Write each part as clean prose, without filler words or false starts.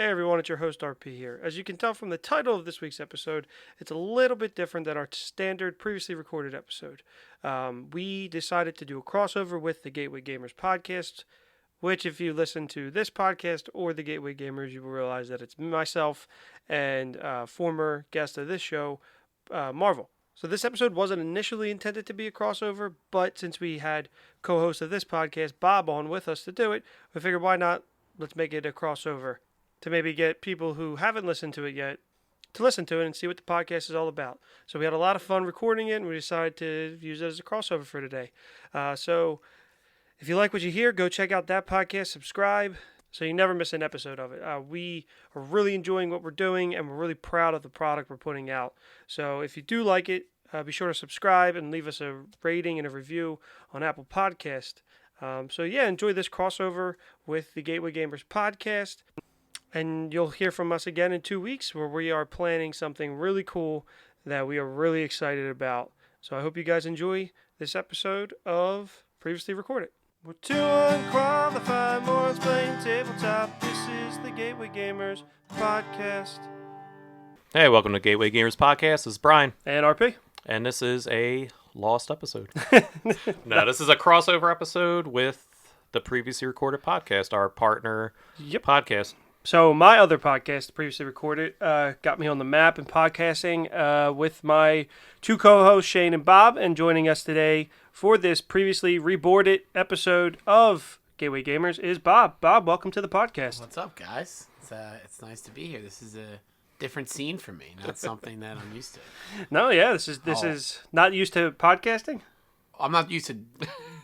Hey everyone, it's your host RP here. As you can tell from the title of this week's episode, it's a little bit different than our standard previously recorded episode. We decided to do a crossover with the Gateway Gamers podcast, which if you listen to this podcast or the Gateway Gamers, you will realize that it's myself and former guest of this show, Marvel. So this episode wasn't initially intended to be a crossover, but since we had co-host of this podcast, Bob, on with us to do it, we figured why not, let's make it a crossover to maybe get people who haven't listened to it yet to listen to it and see what the podcast is all about. So we had a lot of fun recording it, and we decided to use it as a crossover for today. So if you like what you hear, go check out that podcast, subscribe, so you never miss an episode of it. We are really enjoying what we're doing, and we're really proud of the product we're putting out. So if you do like it, be sure to subscribe and leave us a rating and a review on Apple Podcast. Enjoy this crossover with the Gateway Gamers podcast. And you'll hear from us again in 2 weeks where we are planning something really cool that we are really excited about. So I hope you guys enjoy this episode of Previously Recorded. We're two unqualified morons playing tabletop. This is the Gateway Gamers podcast. Hey, welcome to Gateway Gamers podcast. This is Brian. And RP. And this is a lost episode. No, this is a crossover episode with the Previously Recorded podcast, our partner podcast. So my other podcast, Previously Recorded, got me on the map in podcasting with my two co-hosts, Shane and Bob, and joining us today for this previously reboarded episode of Gateway Gamers is Bob. Bob, welcome to the podcast. What's up, guys? It's nice to be here. This is a different scene for me, not something that I'm used to. No, yeah, this is not used to podcasting. I'm not used to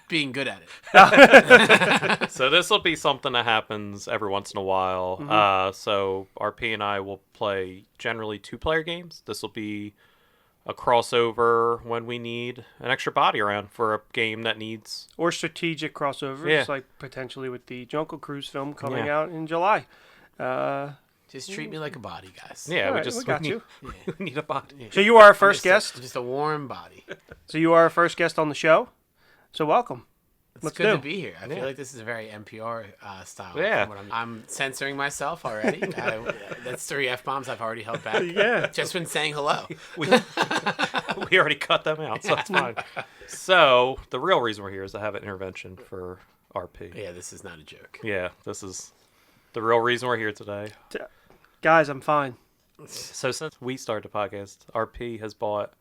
being good at it. So this will be something that happens every once in a while. Mm-hmm. So RP and I will play generally 2-player games. This will be a crossover when we need an extra body around for a game that needs... Or strategic crossovers, Yeah. like potentially with the Jungle Cruise film coming out in July. Just treat me like a body, guys. Yeah, All right, we got need, you. we need a body. So you are our I'm first guest. just a warm body. So you are our first guest on the show. So welcome. It's Let's good do. to be here. I feel like this is a very NPR style. Yeah. I'm censoring myself already. That's 3 F-bombs I've already held back. Yeah. Just been saying hello. We already cut them out, so it's fine. So the real reason we're here is to have an intervention for RP. Yeah, this is not a joke. Yeah, this is the real reason we're here today. Guys, I'm fine. So since we started the podcast, RP has bought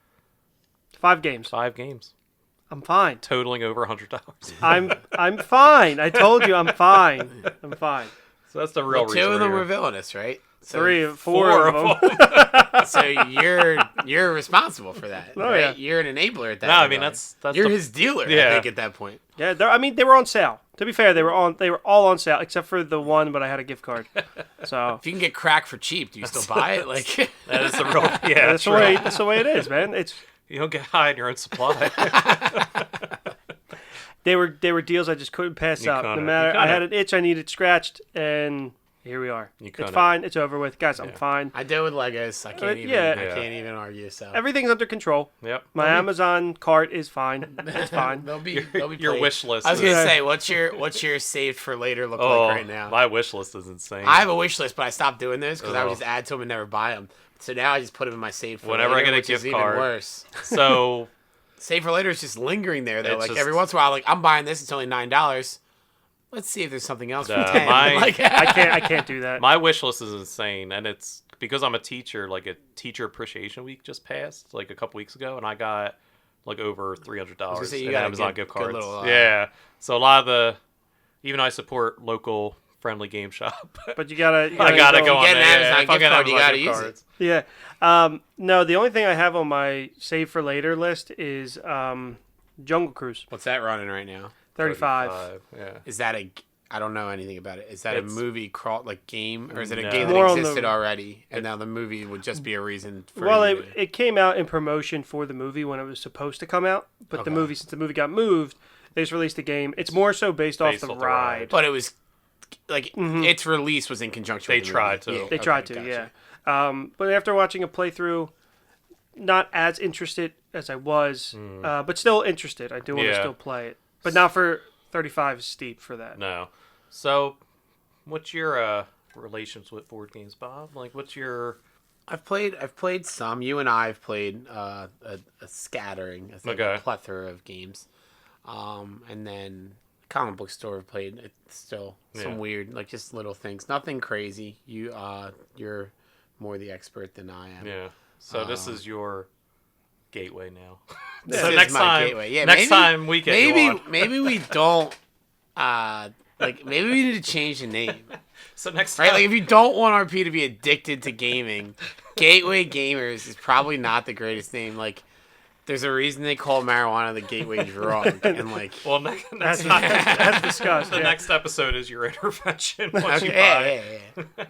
5 games. 5 games, I'm fine. totaling over $100. I'm fine. I told you I'm fine. I'm fine. So that's the real Well, reason 2 of them we're were here. villainous, right? So, 4 of them. So you're responsible for that. Oh, right? yeah. You're an enabler at that. No, I mean, regard. that's you're the- his dealer. Yeah. I think at that point. Yeah, they were on sale. To be fair, they were all on sale except for the one, but I had a gift card. So If you can get crack for cheap, do you still buy it? Like that is the real. Yeah, that's the way it is, man. It's You don't get high in your own supply. they were deals I just couldn't pass You up. No couldn't. matter, You I had couldn't. an itch I needed scratched, and here we are. You It's couldn't. fine. It's over with, guys. I'm fine. I deal with Legos. I can't even. yeah. I can't even argue. So Everything's under control. Yep. My Amazon cart is fine. It's fine. they'll be Your played. wish list. I was is- gonna say, what's your saved for later look Oh, like right now? my wish list is insane. I have a wish list, but I stopped doing this because I would Oh. just add to them and never buy them. So now I just put them in my save for Whenever I later, get a which is gift even card. worse. So Save for later is just lingering there though. It's Like just- every once in a while, like I'm buying this. It's only $9. Let's see if there's something else for No, 10. my- Like, I can't do that. my wish list is insane, and it's because I'm a teacher. Like a teacher appreciation week just passed, like a couple weeks ago, and I got like over $300 say, you in got a Amazon good- gift good cards. little, Yeah, so a lot of the, even though I support local friendly game shop, But you gotta I gotta go on get an there. Amazon If I'm gift getting card, you Amazon gotta gift use it. cards. Yeah. No, the only thing I have on my save for later list is Jungle Cruise. What's that running right now? 35. Yeah. Is that a? I don't know anything about it. Is that a It's- movie like game, or is it a No. game More that on the- existed already, and now the movie would just be a reason for? Well, you to- it came out in promotion for the movie when it was supposed to come out, but Okay. since the movie got moved, they just released the game. It's more so based off the ride. but it was like its release was in conjunction. They with the tried movie. to. Yeah, They okay, tried to, gotcha. yeah. But after watching a playthrough, not as interested as I was, but still interested. I do want to Yeah. still play it, but not for 35 is steep for that. No. So, what's your relations with board games, Bob? Like, what's your... I've played some. You and I have played a scattering, a plethora of games. And then comic book store played still some weird, like just little things. Nothing crazy. You're more the expert than I am. Yeah. So this is your gateway now. This So is next my time, gateway. Yeah, next time we get you on. maybe we don't. Maybe we need to change the name. So next time, Right, like if you don't want RP to be addicted to gaming, Gateway Gamers is probably not the greatest name. Like, there's a reason they call marijuana the gateway drug, and like, well, next That's time, that's discussed. the Yeah. next episode is your intervention. Once you okay, buy. yeah.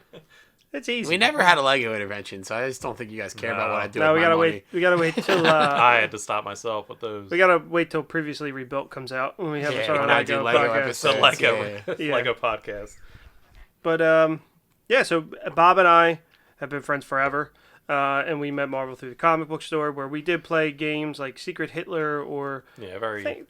It's easy. We never had a Lego intervention, so I just don't think you guys care about what I do. No, with we my gotta money. wait. We gotta wait till. I had to stop myself with those. We gotta wait till Previously Rebuilt comes out when we have Yeah, sort of when I do Lego podcast. episodes. the Lego Yeah. Lego podcast. But yeah. So Bob and I have been friends forever, and we met Marvel through the comic book store, where we did play games like Secret Hitler or Yeah, very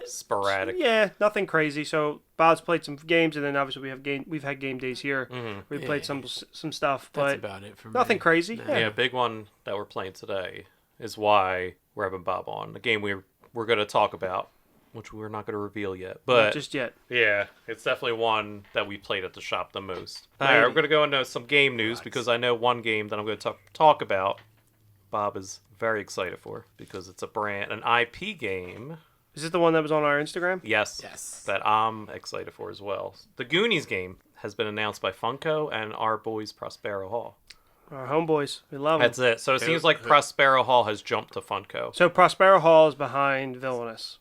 sporadic. Yeah, nothing crazy. So Bob's played some games, and then obviously we've had game days here. Mm-hmm. We played some stuff, That's but about it for me. nothing crazy. No. Yeah. Yeah, big one that we're playing today is why we're having Bob on. The game we're going to talk about, which we're not going to reveal yet. Not But just yet. yeah, it's definitely one that we played at the shop the most. All Maybe. right, we're going to go into some game news because I know one game that I'm going to talk about. Bob is very excited for because it's an IP game. Is this the one that was on our Instagram? Yes. That I'm excited for as well. The Goonies game has been announced by Funko and our boys Prospero Hall. Our homeboys, we love them. That's it. So it seems like Prospero Hall has jumped to Funko. So Prospero Hall is behind Villainous.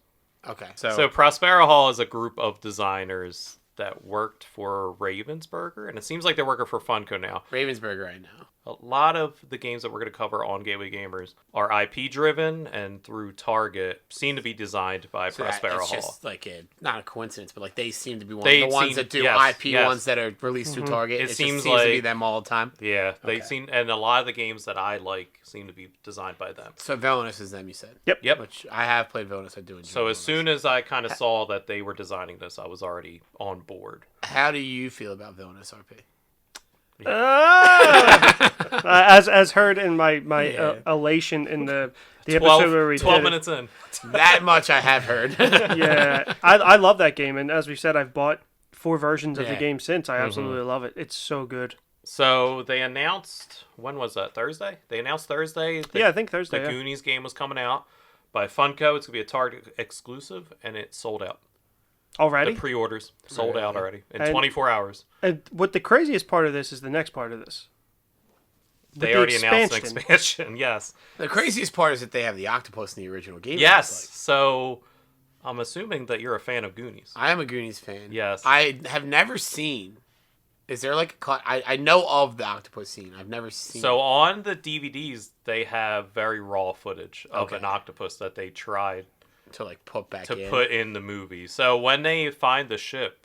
Okay, So Prospero Hall is a group of designers that worked for Ravensburger, and it seems like they're working for Funko now. Ravensburger right now. A lot of the games that we're going to cover on Gateway Gamers are IP driven and through Target seem to be designed by So Prospero it's Hall. just like not a coincidence, but like they seem to be They the ones seem- that do yes, IP yes. ones that are released through Target. It It seems seems to be like- them all the time. Yeah, they Okay. seem, and a lot of the games that I like seem to be designed by them. So Villainous is them, you said. Yep. Which I have played Villainous. I do enjoy. So as Villainous. soon as I kind of saw that they were designing this, I was already on board. How do you feel about Villainous RP? As heard in my Yeah. elation in the episode where we 12 did minutes in. That much I have heard. it. Yeah, I love that game, and as we said, I've bought 4 versions of the Yeah. game since. I absolutely love it. It's so good. So they announced, when was that? Thursday? They announced Thursday. Yeah, I think Thursday. The Yeah. Goonies game was coming out by Funko. It's going to be a Target exclusive, and it sold out. Already. The pre-orders sold out already in And- 24 hours. And what the craziest part of this is the next part of this. They the already announced an expansion. expansion. Yes. The craziest part is that they have the octopus in the original game. Yes. So I'm assuming that you're a fan of Goonies. I am a Goonies fan. Yes. I have never seen. Is there like I know of the octopus scene. I've never seen. So on the DVDs, they have very raw footage of Okay. an octopus that they tried to like put back to in. put in the movie. So when they find the ship,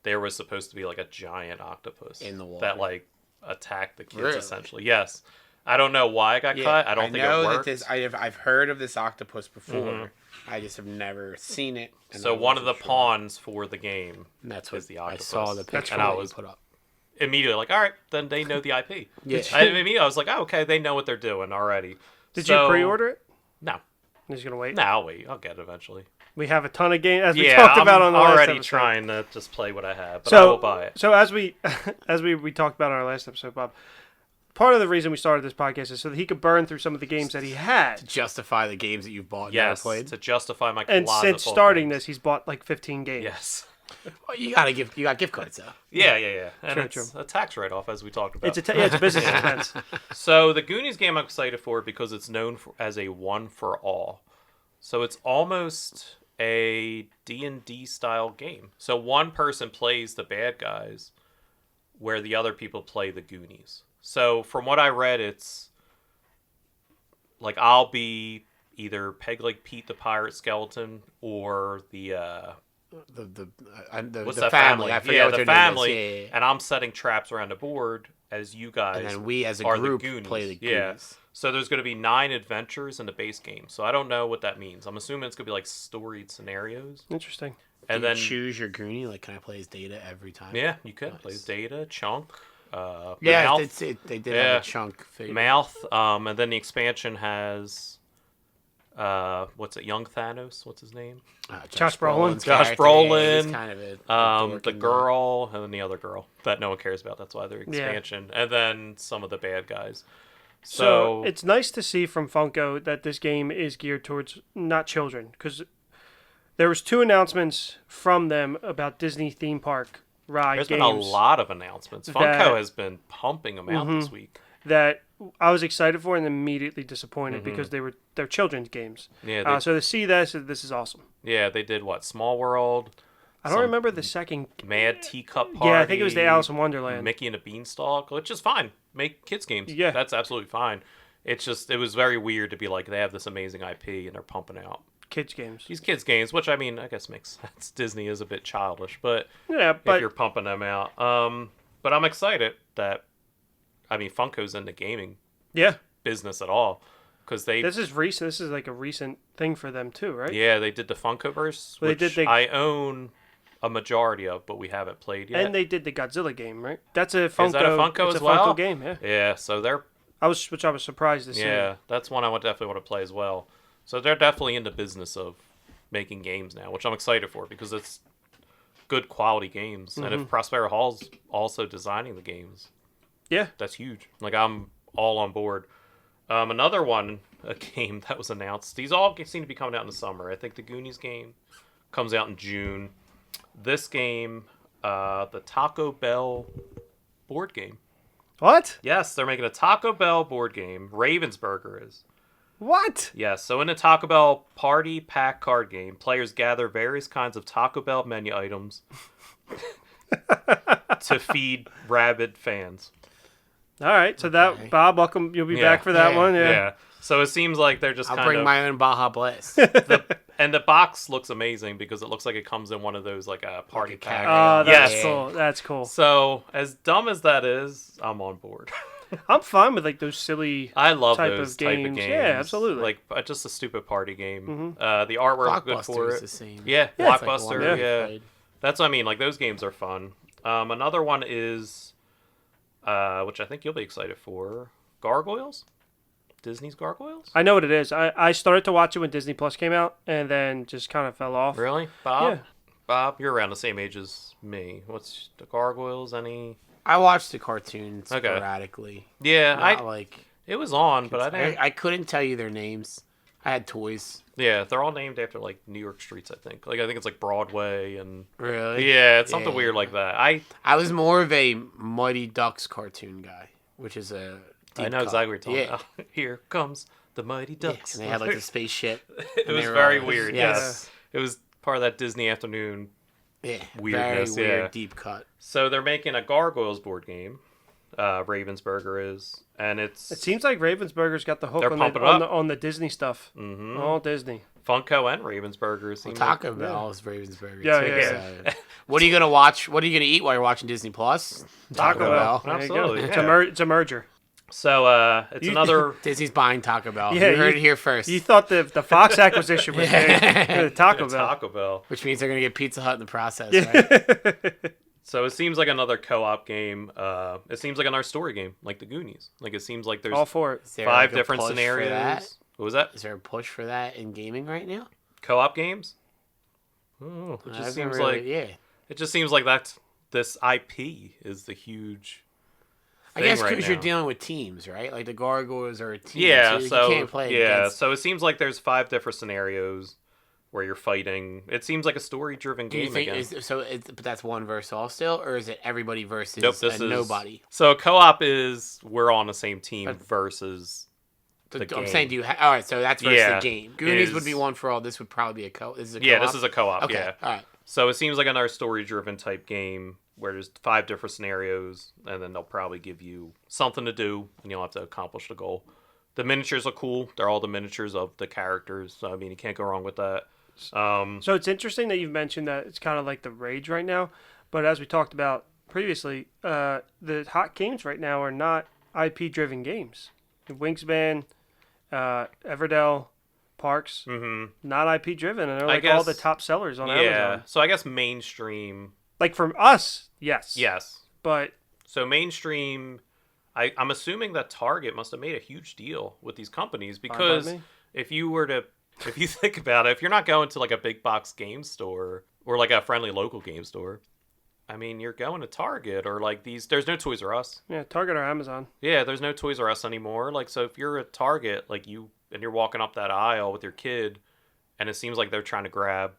there was supposed to be like a giant octopus In the water. that like attacked the kids Really? essentially. Yes. I don't know why it got cut. I don't think know it that worked. this. I've heard of this octopus before. I just have never seen it. and So I one of the wasn't sure. pawns for the game And that's what is the I octopus. saw the That's picture and I that you was put up. immediately like, all right, then they know the IP. Yeah. I was like, oh, okay, they know what they're doing already. Did So- you pre-order it? No. I'm just gonna wait. No, I'll wait. I'll get it eventually. We have a ton of games as we Yeah, talked I'm about on the last already episode. trying to just play what I have, but So I will buy it. So as we we talked about on our last episode, Bob. Part of the reason we started this podcast is so that he could burn through some of the games that he had. Justify the games that you've bought and Yes, never played. to justify my And closet since full of starting games. this, he's bought like 15 games. Yes. Well, you got gift cards though. Yeah. And True, it's true. a tax write-off, as we talked about. It's a business expense. So the Goonies game I'm excited for because it's known as a one-for-all. So it's almost a D&D style game. So one person plays the bad guys where the other people play the Goonies. So from what I read, it's like I'll be either Peg Leg Pete the Pirate Skeleton or the The what's the that family. I forget yeah, what the their family. name is. Yeah. And I'm setting traps around the board as you guys. And then we as a are the group Goonies. play the Yeah. Goonies. So there's going to be 9 adventures in the base game. So I don't know what that means. I'm assuming it's going to be like storied scenarios. Interesting. And Do you then choose your Goonie? Like, can I play as Data every time? yeah, you could Nice. play as Data, Chunk, Yeah, Mouth, they did Yeah. have a chunk figure. Mouth, and then the expansion has what's it? Young Thanos. What's his name? Josh Brolin. Josh character, yeah, he's Brolin, kind of a dork The in that. girl, and then the other girl that no one cares about. That's why they're Yeah. expansion, and then some of the bad guys. So it's nice to see from Funko that this game is geared towards not children, because there was 2 announcements from them about Disney theme park ride there's games been a lot of announcements. that- Funko has been pumping them out this week. that I was excited for and immediately disappointed Mm-hmm. because they're children's games. Yeah, So to see this is awesome. yeah, they did what? Small World, I don't Some remember the second. Mad Teacup Party. Yeah, I think it was the Alice in Wonderland. Mickey and a Beanstalk, which is fine. Make kids games. Yeah. That's absolutely fine. It's just it was very weird to be like they have this amazing IP and they're pumping out Kids games. these kids games, which I mean I guess makes sense. Disney is a bit childish, but Yeah, if but you're pumping them out, but I'm excited that I mean Funko's in the gaming yeah, business at all because they this is recent. This is like a recent thing for them too, right? yeah they did the Funkoverse, Well, they which did the- I own a majority of, but we haven't played yet. And they did the Godzilla game, right? That's a Funko. Is that a Funko it's as a well? Funko game, yeah. Yeah, so they're I was surprised to see. yeah, that's one I would definitely want to play as well. So they're definitely in the business of making games now, which I'm excited for because it's good quality games. And if Prospero Hall's also designing the games, Yeah. that's huge. Like I'm all on board. Another one, a game that was announced. These all seem to be coming out in the summer. I think the Goonies game comes out in June. This game, the Taco Bell board game. What? Yes, they're making a Taco Bell board game. Ravensburger is. What? Yes, so in the Taco Bell Party Pack card game, players gather various kinds of Taco Bell menu items to feed rabid fans. All right. So Okay. that Bob, welcome. You'll be Yeah. back for that Yeah. one. Yeah. Yeah. So it seems like they're just I'll kind bring of my own Baja Blast. and the box looks amazing because it looks like it comes in one of those like a party Like a pack. carry-on. Oh, that's Yes. cool. That's cool. So as dumb as that is, I'm on board. I'm fine with like those silly. I love Type of those type of games. games. Yeah, absolutely. Like just a stupid party game. The artwork good for Blockbuster is it. the same. Yeah, Yeah, it's like Blockbuster. one yeah. we Yeah, played. that's what I mean. Like those games are fun. Another one is, which I think you'll be excited for, Gargoyles. Disney's Gargoyles. I know what it is. I started to watch it when Disney Plus came out, and then just kind of fell off. Really, Bob? Yeah. Bob, you're around the same age as me. What's the Gargoyles? Any? I watched the cartoons Okay. sporadically. Yeah, Not like it was on, but I didn't. I couldn't tell you their names. I had toys. Yeah, they're all named after like New York streets. I think. Like I think it's like Broadway and. Really? Yeah, it's something Yeah. weird like that. I was more of a Mighty Ducks cartoon guy, which is a. I deep know cut. exactly what you're Yeah. talking about. Here comes the Mighty Yeah, Ducks. and they had like the spaceship. It and was they were very all- weird. Yes. Yes, it was part of that Disney afternoon. Yeah. Weirdness, Very weird, yeah. deep cut. So they're making a Gargoyles board game. Ravensburger is, and it's It seems like Ravensburger's got the hook They're on pumping the, on, up. the on the Disney stuff. Mhm. All Disney. Funko and Ravensburger. Well, seem Taco like, Bell is Ravensburger. Yeah, too, yeah, so- What are you gonna watch? What are you gonna eat while you're watching Disney Plus? Taco Bell. There you go. Absolutely, It's, yeah. it's a merger. So it's You- another. Disney's buying Taco Bell. Yeah, you heard you- it here first. You thought the Fox acquisition was big. The Taco Bell. Taco Bell. Which means they're gonna get Pizza Hut in the process, right? So it seems like another co-op game. It seems like another story game, like the Goonies. Like it seems like there's All for it. Is there, 5 like, a different push for that? scenarios. What was that? Is there a push for that in gaming right now? Co-op games? Oh, it I just haven't seems really- like yeah. it just seems like that's this IP is the huge. I guess right because you're now. dealing with teams, right? Like the Gargoyles are a team. Yeah, so, so you can't play yeah, against. so it seems like there's 5 different scenarios where you're fighting. It seems like a story-driven Do you game think again. but that's one versus all still, or is it everybody versus Nope, this is nobody? So a co-op is we're on the same team But- versus the I'm game. saying, do you? All right, so that's versus Yeah, the game. Goonies would be is- one for all. This would probably be a co. This is a yeah, co-op? this is a co-op. Okay, Yeah, all right. so it seems like another story-driven type game where there's 5 different scenarios, and then they'll probably give you something to do, and you'll have to accomplish the goal. The miniatures are cool. They're all the miniatures of the characters. So I mean, you can't go wrong with that. So it's interesting that you've mentioned that it's kind of like the rage right now. But as we talked about previously, the hot games right now are not IP-driven games. Wingspan, Everdell, Parks, Mm-hmm. not IP driven, and they're like guess, all the top sellers on Yeah. Amazon. So I guess mainstream. Like from us, yes. Yes. But So mainstream. I'm assuming that Target must have made a huge deal with these companies because me. if you think about it, if you're not going to like a big box game store or like a friendly local game store, I mean, you're going to Target or like these. There's no Toys R Us. yeah, Target or Amazon. Yeah, there's no Toys R Us anymore. Like, so if you're at Target, like you're walking up that aisle with your kid, and it seems like they're trying to grab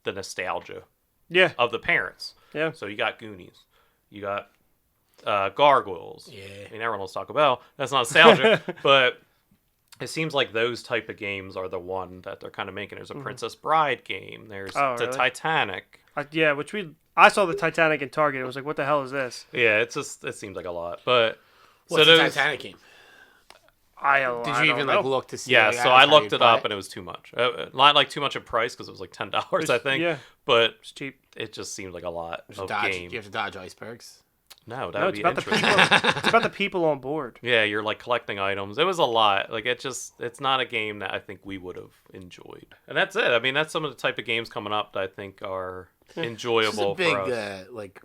the nostalgia Yeah. of the parents. Yeah. So you got Goonies, you got Gargoyles. Yeah. I mean, everyone loves Taco Bell. That's not nostalgia, but it seems like those type of games are the one that they're kind of making. There's a Princess Bride game. There's Oh, the really? Titanic. Yeah, I saw the Titanic in Target. It was like, what the hell is this? Yeah, it seems like a lot, but What's the Titanic game? Did you even like look to see? Yeah, like, so I how looked you it play up and it was too much. Not like too much in price because it was like $10, I think. Yeah. But It's cheap. it just seemed like a lot of Dodge. game. You have to dodge icebergs. No, that No, would it's be about the interesting. people. It's about the people on board. Yeah, you're like collecting items. It was a lot. Like it's not a game that I think we would have enjoyed. And that's it. I mean, that's some of the type of games coming up that I think are enjoyable This is a for big us. like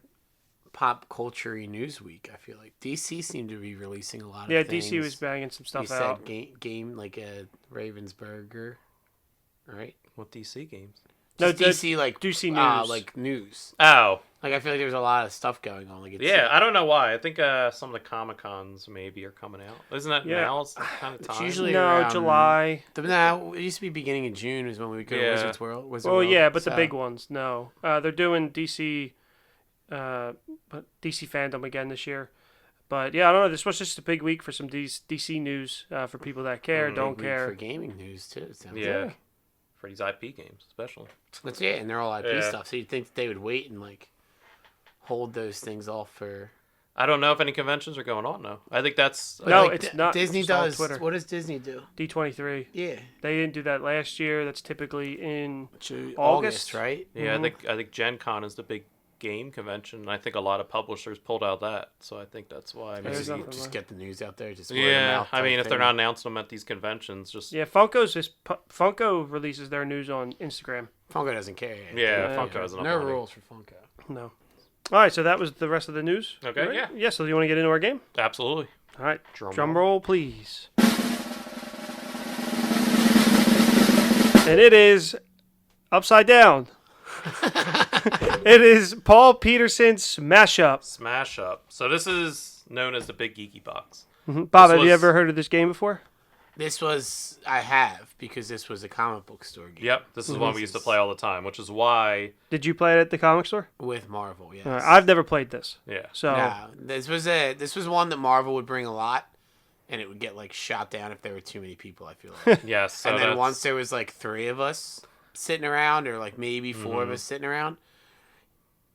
pop culture news week. I feel like DC seemed to be releasing a lot of Yeah, things. DC was banging some stuff you out. said game like a Ravensburger, right? What DC games? No, Just DC like DC news. like news. Oh, Like I feel like there's a lot of stuff going on. Like it's, yeah. I don't know why. I think some of the Comic Cons maybe are coming out. Isn't that Yeah. now? It's kind of It's time. usually No, around- July. No, it used to be beginning of June is when we would go to Yeah. Wizards World. Oh yeah, but the So- big ones, no. They're doing DC, but DC fandom again this year. But yeah, I don't know. This was just a big week for some DC news for people that care, big don't week care. for gaming news too. It sounds Yeah. like. For these IP games, especially. That's it, and they're all IP Yeah. stuff. So you'd think that they would wait and like hold those things off for. I don't know if any conventions are going on now. I think that's No, Like, it's not. Disney It's all does. Twitter. What does Disney do? D23. Yeah, They didn't do that last year. That's typically in August, August? right? yeah. I think Gen Con is the big game convention. And I think a lot of publishers pulled out that, so I think that's why. There's Maybe. nothing Just left. get the news out there. Just word of Yeah, mouth I mean, type if they're thing. not announcing them at these conventions, just Yeah, Funko releases their news on Instagram. Funko doesn't care. yeah, Yeah. Funko has enough No money. rules for Funko. No. All right, so that was the rest of the news. Okay, Right? yeah. Yeah. So you want to get into our game? Absolutely. All right. Drum Drum roll. roll, please. And it is upside down. It is Paul Peterson's Smash Up. Smash Up. So this is known as the Big Geeky Box. Bob, This have you was- ever heard of this game before? I have because this was a comic book store game. Yep, this is one we used to play all the time, which is why. Did you play it at the comic store? With Marvel, yes. I've never played this. Yeah. So No, this was one that Marvel would bring a lot, and it would get like shot down if there were too many people. I feel like. Yes. So and then that's- once there was like 3 of us sitting around, or like maybe 4 of us sitting around,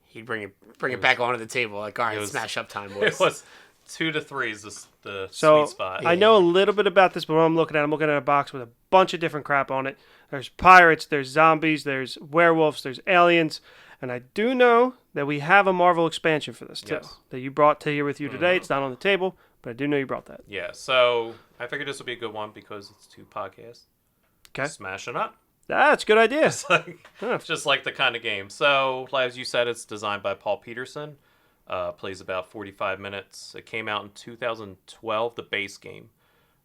he'd bring it back onto the table. Like, all right, was- smash up time, boys. it was 2 to 3 is the So sweet spot. I know a little bit about this, but what I'm looking at a box with a bunch of different crap on it. There's pirates, there's zombies, there's werewolves, there's aliens, and I do know that we have a Marvel expansion for this too. Yes. That you brought to here with you today. It's not on the table, but I do know you brought that. Yeah, so I figured this would be a good one because it's 2 podcasts. Okay, Smashing up. that's a good idea. It's like, Yeah. it's just like the kind of game. So, as you said, it's designed by Paul Peterson. Plays about 45 minutes. It came out in 2012, the base game.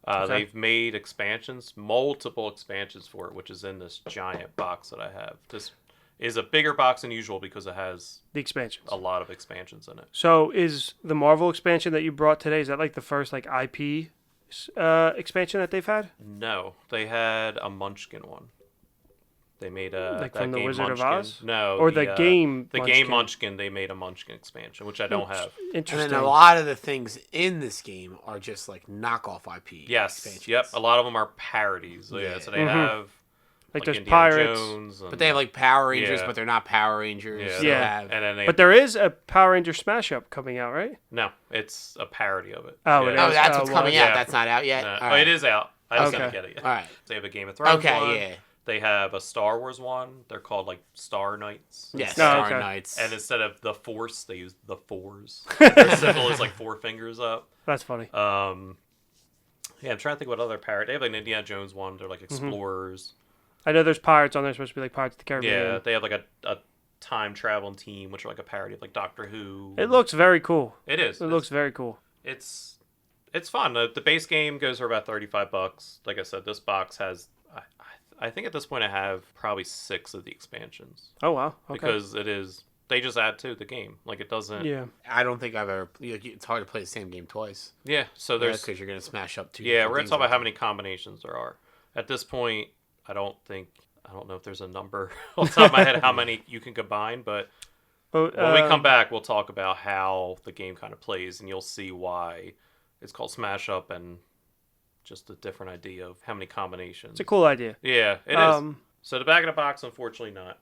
Okay. They've made expansions, multiple expansions for it, which is in this giant box that I have. This is a bigger box than usual because it has The expansions. a lot of expansions in it. So is the Marvel expansion that you brought today? Is that like the first like IP expansion that they've had? No, they had a Munchkin one. They made a Like that from the game Wizard of Munchkin. Oz? No, Or the game The Munchkin? game Munchkin. They made a Munchkin expansion, which I don't have. and Interesting. then a lot of the things in this game are just like knockoff IP. Yes. expansions. Yep. A lot of them are parodies. So, yeah. So they have Like there's Indiana pirates. Jones and, But they have like Power Rangers, Yeah. but they're not Power Rangers. yeah, They Yeah. have- and then they But there is a Power Ranger Smash Up coming out, right? no, it's a parody of it. Oh, yeah. it is. Oh, that's what's well, coming yeah. out. That's not out yet. No. All Oh, right. it is out. I just Okay. didn't get it yet. All right. They have a Game of Thrones Okay, one. yeah. They have a Star Wars one. They're called like Star Knights. Yes, No, Star okay. Knights. And instead of the Force, they use the Fours. Their symbol is like 4 fingers up. That's funny. Yeah, Yeah, I'm trying to think what other pirate. They have like an Indiana Jones one. They're like explorers. I know there's pirates on there. Supposed to be like Pirates of the Caribbean. Yeah, they have like a time traveling team, which are like a parody of like Doctor Who. It looks very cool. It is. It looks very cool. It's fun. The base game goes for about $35. Like I said, this box has. I think at this point I have probably 6 of the expansions. Oh wow! Okay. Because it is. They just add to the game. Like it doesn't. Yeah. I don't think I've ever. It's hard to play the same game twice. Yeah. So there's. Because you're gonna smash up two. Yeah, we're gonna talk about how many combinations there are. At this point, I don't know if there's a number off the top of my head how many you can combine, but when we come back, we'll talk about how the game kind of plays, and you'll see why it's called Smash Up and just a different idea of how many combinations. It's a cool idea. Yeah, it is. So the back of the box, unfortunately, not.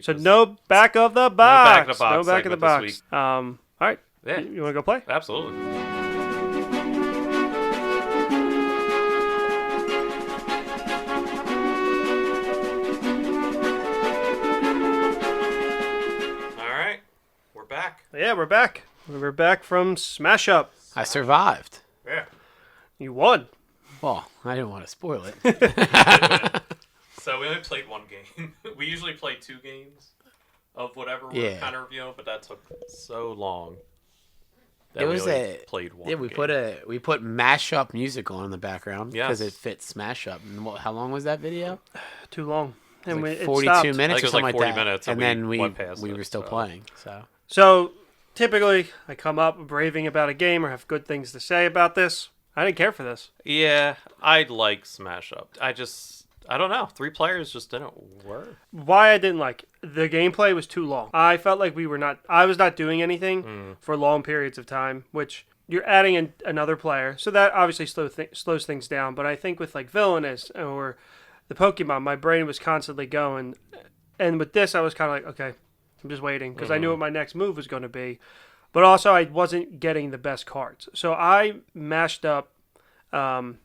So no back of the box. No back of the box. No back of the box. All right. Yeah. You want to go play? Absolutely. Back. Yeah, we're back. We're back from Smash Up. I survived. Yeah. You won. Well, I didn't want to spoil it. So we only played one game. We usually play 2 games of whatever we're kind of reviewing, but that took so long. It was played one. Yeah, we put mashup music on in the background because it fits Smash Up. And how long was that video? Too long. And like 42 minutes or something like 40 that. minutes, and then we we were still playing. So typically, I come up raving about a game or have good things to say about this. I didn't care for this. Yeah, I like Smash Up. I don't know. 3 players just didn't work. Why I didn't like it. The gameplay was too long. I felt like I was not doing anything for long periods of time, which you're adding in another player. So that obviously slows things down. But I think with like Villainous or the Pokemon, my brain was constantly going. And with this, I was kind of like, okay, I'm just waiting because I knew what my next move was going to be. But also, I wasn't getting the best cards. So I mashed up the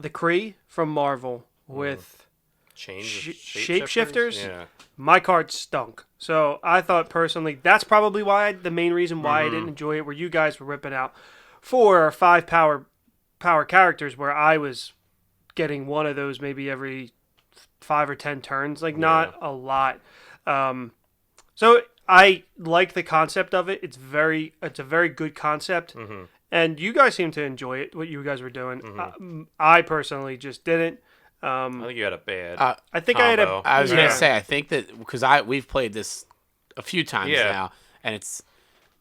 Kree from Marvel with shapeshifters. Yeah. My cards stunk. So I thought personally, that's probably the main reason why I didn't enjoy it, where you guys were ripping out 4 or 5 power characters, where I was getting one of those maybe every 5 or 10 turns. Like, not a lot. So I like the concept of it. It's a very good concept, and you guys seem to enjoy it. What you guys were doing, I personally just didn't. I think you had a bad. I think combo. I was gonna say I think that because we've played this a few times now, and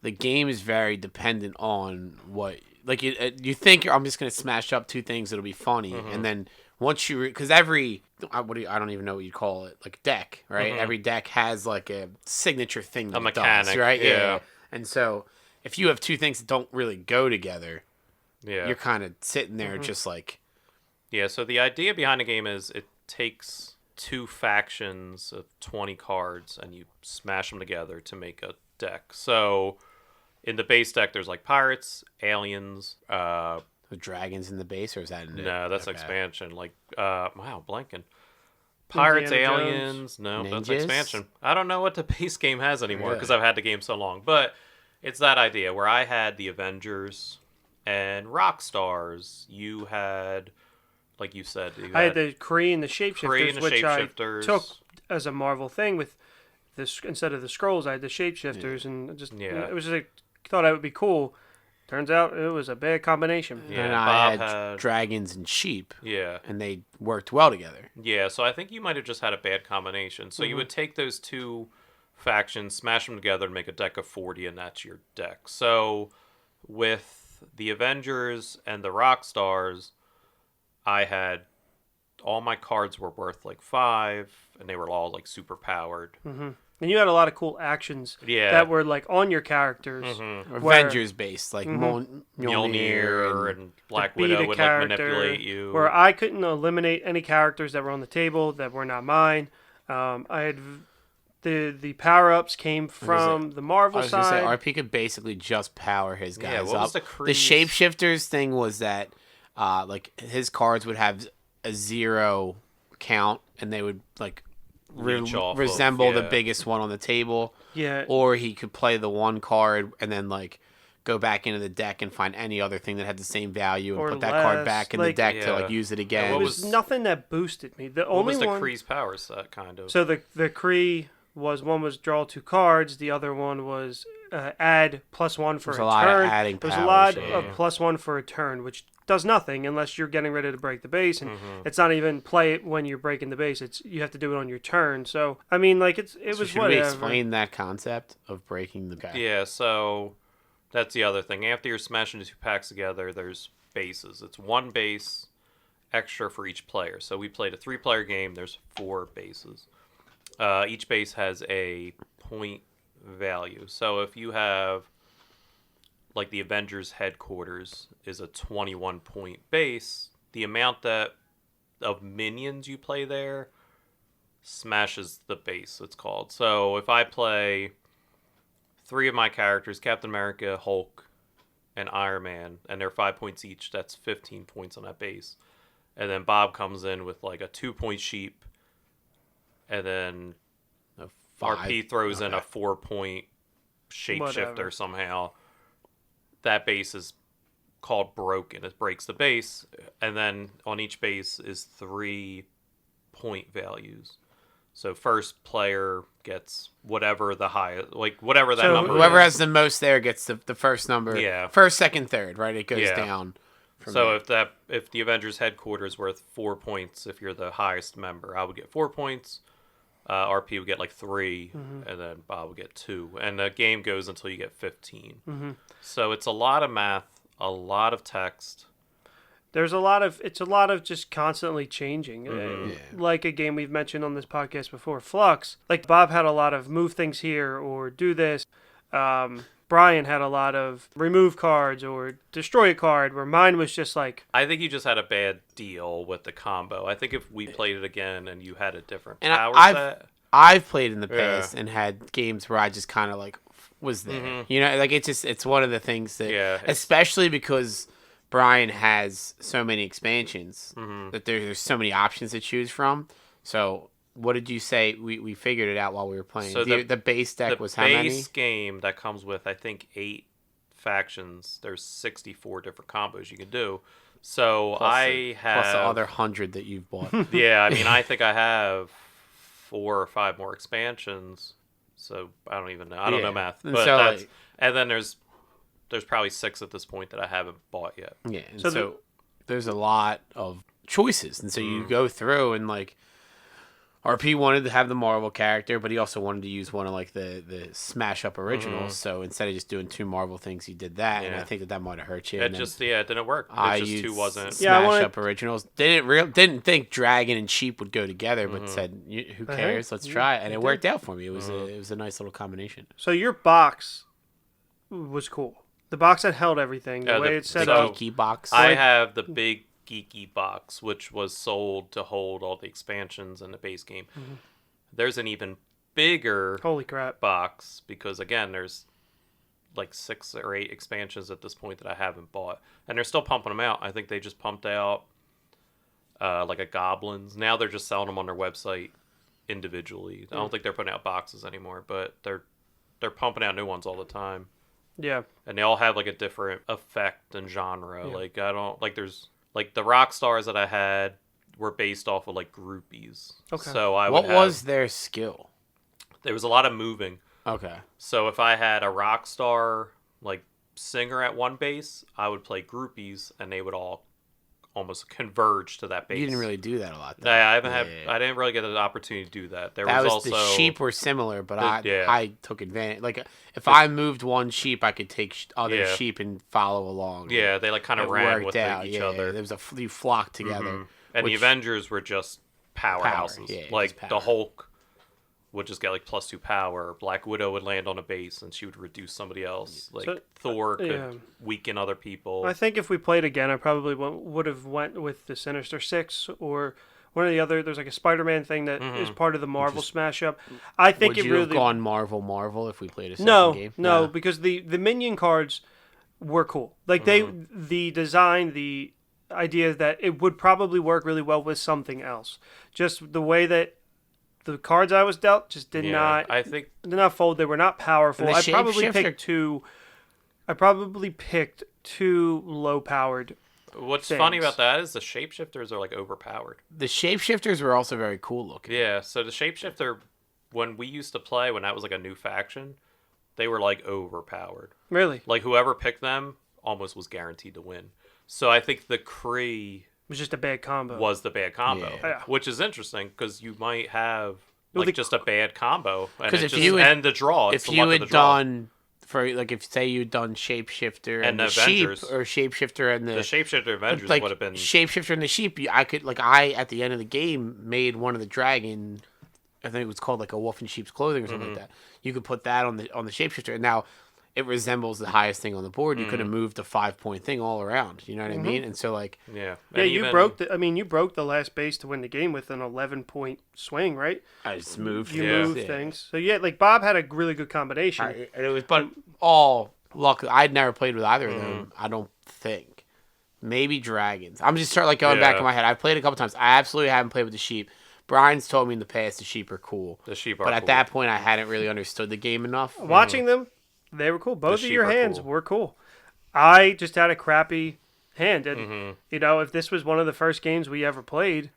the game is very dependent on what you think I'm just gonna smash up 2 things that'll be funny, and then once because I don't even know what you call it, like deck, right? Every deck has like a signature thing that a mechanic, does, right? Yeah. And so if you have 2 things that don't really go together, Yeah. you're kind of sitting there just like. Yeah, so the idea behind the game is it takes 2 factions of 20 cards and you smash them together to make a deck. So in the base deck, there's like pirates, aliens. The dragons in the base, or is that in it? No, that's expansion. Like, blanking. Pirates, Indiana aliens. Jones. No, Ninjas? that's expansion. I don't know what the base game has anymore because I've had the game so long. But it's that idea where I had the Avengers and Rockstars. You had, like you said, I had the Kree and the Shapeshifters, which Shapeshifters. I took as a Marvel thing with this. Instead of the scrolls, I had the Shapeshifters, and just it was just like, thought it would be cool. Turns out it was a bad combination. Yeah, and Bob I had dragons and sheep. Yeah. And they worked well together. Yeah, so I think you might have just had a bad combination. So you would take those 2 factions, smash them together, and make a deck of 40, and that's your deck. So with the Avengers and the Rockstars, I had all my cards were worth like 5, and they were all like super powered. And you had a lot of cool actions that were like on your characters. Avengers based, like Mjolnir and Black Widow would like manipulate you. Where I couldn't eliminate any characters that were on the table that were not mine. I had the power ups came from the Marvel side. I was gonna say RP could basically just power his guys what up. was the shapeshifters thing was that like his cards would have a 0 count, and they would like resemble the biggest one on the table. Yeah. Or he could play the 1 card and then like go back into the deck and find any other thing that had the same value and Or put that card less, back in the like- deck to Yeah. like use it Yeah, again. There what was was- nothing that boosted me. The What only was the one. Kree's power set, kind of? So the Kree was one was draw 2 cards. The other one was add +1 for There's a a lot of turn. adding There's a powers, lot yeah. of +1 for a turn, which does nothing unless you're getting ready to break the base, and Mm-hmm. it's not even play it when you're breaking the base. It's you have to do it on your turn. So I mean, like it So was should whatever. we explain that concept of breaking the guy? Yeah, so that's the other thing. After you're smashing the 2 packs together, there's bases. It's 1 base extra for each player. So we played a 3-player game. There's 4 bases. Each base has a point value. So if you have, like, the Avengers headquarters is a 21 point base, the amount that of minions you play there smashes the base, it's called. So if I play 3 of my characters, Captain America, Hulk, and Iron Man, and they're 5 points each, that's 15 points on that base. And then Bob comes in with like a 2-point sheep, and then A 5. RP throws in a Okay. 4-point shapeshifter Whatever. somehow. That base is called broken. It breaks the base, and then on each base is 3 point values. So first player gets whatever the highest, like whatever that So number Whoever is. has the most there gets the first number. Yeah. First, second, third, right? It goes Yeah. down. From So there. if the Avengers headquarters worth 4 points, if you're the highest member, I would get 4 points. RP would get like 3, and then Bob would get 2, and the game goes until you get 15. So it's a lot of math, a lot of text. There's a lot of it's a lot of just constantly changing. Yeah. Like a game we've mentioned on this podcast before, Flux. Like Bob had a lot of move things here or do this. Brian had a lot of remove cards or destroy a card, where mine was just like I think you just had a bad deal with the combo. I think if we played it again and you had a different And power I've set, I've played in the Yeah. past and had games where I just kind of like was there. You know, like it's one of the things that, Yeah, it's- especially because Brian has so many expansions Mm-hmm. that there's so many options to choose from. So what did you say? We figured it out while we were playing. So the base deck the was how many? base game that comes with I think 8 factions. There's 64 different combos you can do. So Plus I the, have plus the other 100 that you've bought. Yeah, I mean I think I have 4 or 5 more expansions. So I don't even know. I don't know Yeah. math. And But so, that's like- and then there's probably 6 at this point that I haven't bought yet. Yeah, and So so, the- there's a lot of choices, and so Mm. you go through and like RP wanted to have the Marvel character, but he also wanted to use one of like the smash up originals. So instead of just doing 2 Marvel things, he did that, and I Mm-hmm. Yeah. think that might have hurt you. It and then just it didn't work. It I just used 2 wasn't. smash Yeah, I wanted- up originals. Didn't think Dragon and Sheep would go together, but said who Hey, cares? Let's try it, and it it did. worked out for me. It was a nice little combination. so. Your box was cool. The box that held everything. The Yeah, way the- it's set The So- up. geeky box. I have the big geeky box, which was sold to hold all the expansions in the base game. There's an even bigger Holy crap! box because again, there's like 6 or 8 expansions at this point that I haven't bought, and they're still pumping them out. I think they just pumped out like a Goblins. Now they're just selling them on their website individually. I don't think they're putting out boxes anymore, but they're pumping out new ones all the time. Yeah, And they all have like a different effect and genre. Yeah. Like I don't like there's like the rock stars that I had were based off of like groupies. Okay. So I what would was have, their skill? there was a lot of moving. Okay. So if I had a rock star like singer at one base, I would play groupies and they would all almost converge to that base. You didn't really do that a lot. Though. Yeah, I haven't had. Yeah. I didn't really get an opportunity to do that. There That was also the sheep were similar, but yeah. I took advantage. Like if I moved one sheep, I could take other Yeah. sheep and follow along. Yeah, they like kind it of ran worked with out. each yeah, other. there was you flocked together. Mhm. And the which- Avengers were just powerhouses. yeah, like just power. the Hulk would just get like +2 power. Black Widow would land on a base and she would reduce somebody else. Like So- Thor could yeah. weaken other people. I think if we played again, I probably would have went with the Sinister Six or one of the other. There's like a Spider-Man thing that is part of the Marvel smash up. I think Would it you really have gone Marvel if we played a second no, game? no, because the minion cards were cool. Like the design, the idea that it would probably work really well with something else. Just the way that the cards I was dealt just did Yeah, not I think fold. They were not powerful. And the I probably shapeshifter- picked 2 I probably picked too low-powered. What's things. funny about that is the shapeshifters are like overpowered. The shapeshifters were also very cool looking. Yeah, so the shapeshifter, when we used to play, when that was like a new faction, they were like overpowered. Really? Like whoever picked them almost was guaranteed to win. So I think the Kree It was just a bad combo. was the bad combo, Yeah. which is interesting because you might have Well, like just a bad combo and 'Cause it if just you had- end the draw. It's If the you luck of the had draw. done for like if say you'd done shapeshifter And and the Avengers. sheep or shapeshifter and the shapeshifter Avengers like would have been shapeshifter and the sheep, I could I at the end of the game made one of the dragon. I think it was called like a wolf in sheep's clothing or something Mm-hmm. like that. You could put that on the shapeshifter, and now it resembles the highest thing on the board. You could have moved the 5-point thing all around. You know what I mean? And so like yeah. Yeah, And you even- broke the. I mean, you broke the last base to win the game with an 11-point swing, right? I just moved. You Yeah. moved things. So yeah, like Bob had a really good combination. And it was, but all luck. I'd never played with either of Mm-hmm. them. I don't think. Maybe dragons. I'm just starting like going back Yeah. in my head. I've played a couple times. I absolutely haven't played with the sheep. Brian's told me in the past the sheep are cool, The sheep are but at cool. that point I hadn't really understood the game enough. Watching them, they were cool. Both of sheep your are hands cool. were cool. I just had a crappy hand, and Mm-hmm. you know, if this was one of the first games we ever played,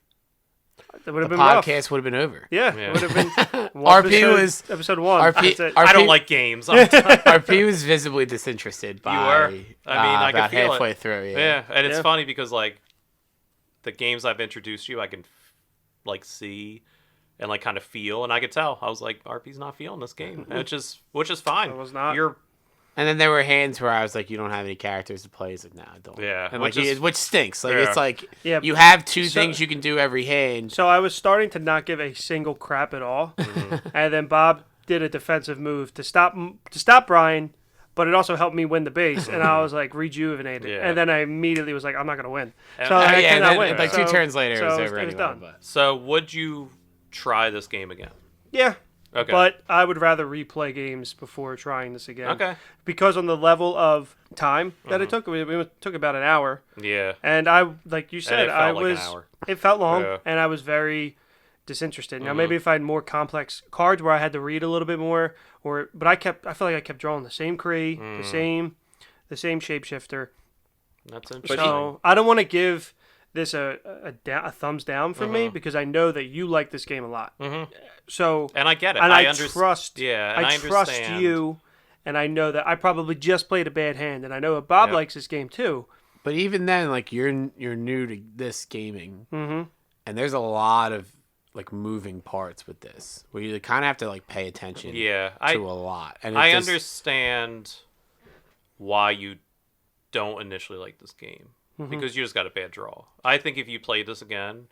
it would have The been rough. podcast would have been over. Yeah, Yeah. it would have been RP was- episode 1. RP That's it. I don't RP like games. I'm done. RP was visibly disinterested by. were. I mean, I could about feel it. halfway through. Yeah. Yeah, and it's Yeah. funny because like the games I've introduced you, I can like see and like kind of feel, and I could tell. I was like, RP's not feeling this game, which is fine. I was not. You're And then there were hands where I was like, "You don't have any characters to play." He's like, "No, I don't." Yeah, and which like, is- which stinks. Like Yeah. it's like, Yeah. you have two So- things you can do every hand. So I was starting to not give a single crap at all, Mm-hmm. and then Bob did a defensive move to stop Brian, but it also helped me win the base, and I was like rejuvenated. Yeah. And then I immediately was like, I'm not gonna win. And- So Oh, I yeah, and cannot then, win. like So- 2 turns later, so it was it over was anyway. done. But so. Would you try this game again? Yeah. Okay. But I would rather replay games before trying this again. Okay. Because on the level of time that it took, it took about an hour, Yeah. and I, like you said, it felt I like an was. hour. It felt long, Yeah. and I was very disinterested. Now maybe if I had more complex cards where I had to read a little bit more, but I feel like I kept drawing the same Kree, the same shapeshifter. That's interesting. So I don't want to give this a thumbs down from me because I know that you like this game a lot. So and I get it. and I understand. trust. Yeah, and I trust understand. you, and I know that I probably just played a bad hand, and I know that Bob Yep. likes this game too. but even then, like you're new to this gaming, Mm-hmm. and there's a lot of like moving parts with this where you kind of have to like pay attention. Yeah, to a lot. And it I just- understand why you don't initially like this game because you just got a bad draw. I think if you played this again,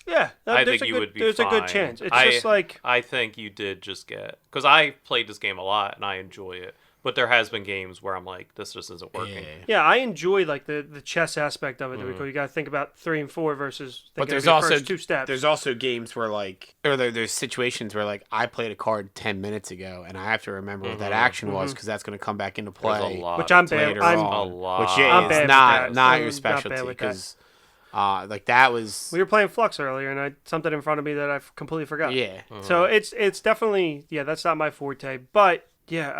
Yeah, I there's think a you good, would be There's a fine. good chance. It's I- just like I think you did just get because I played this game a lot and I enjoy it. But there has been games where I'm like, this just isn't working. Yeah. yeah, I enjoy like the chess aspect of it. Mm-hmm. You got to think about 3 and 4 versus. But thinking there's of your also first 2 steps. there's also games where like or there's situations where like I played a card 10 minutes ago and I have to remember what that action was because that's going to come back into Mm-hmm. There's play a lot. Which I'm bad. later I'm- on. A lot. Which I'm is bad with not that. not I'm your not specialty bad with that. because like that was We were playing Flux earlier, and I something in front of me that I completely forgot. yeah. So it's definitely that's not my forte, but yeah,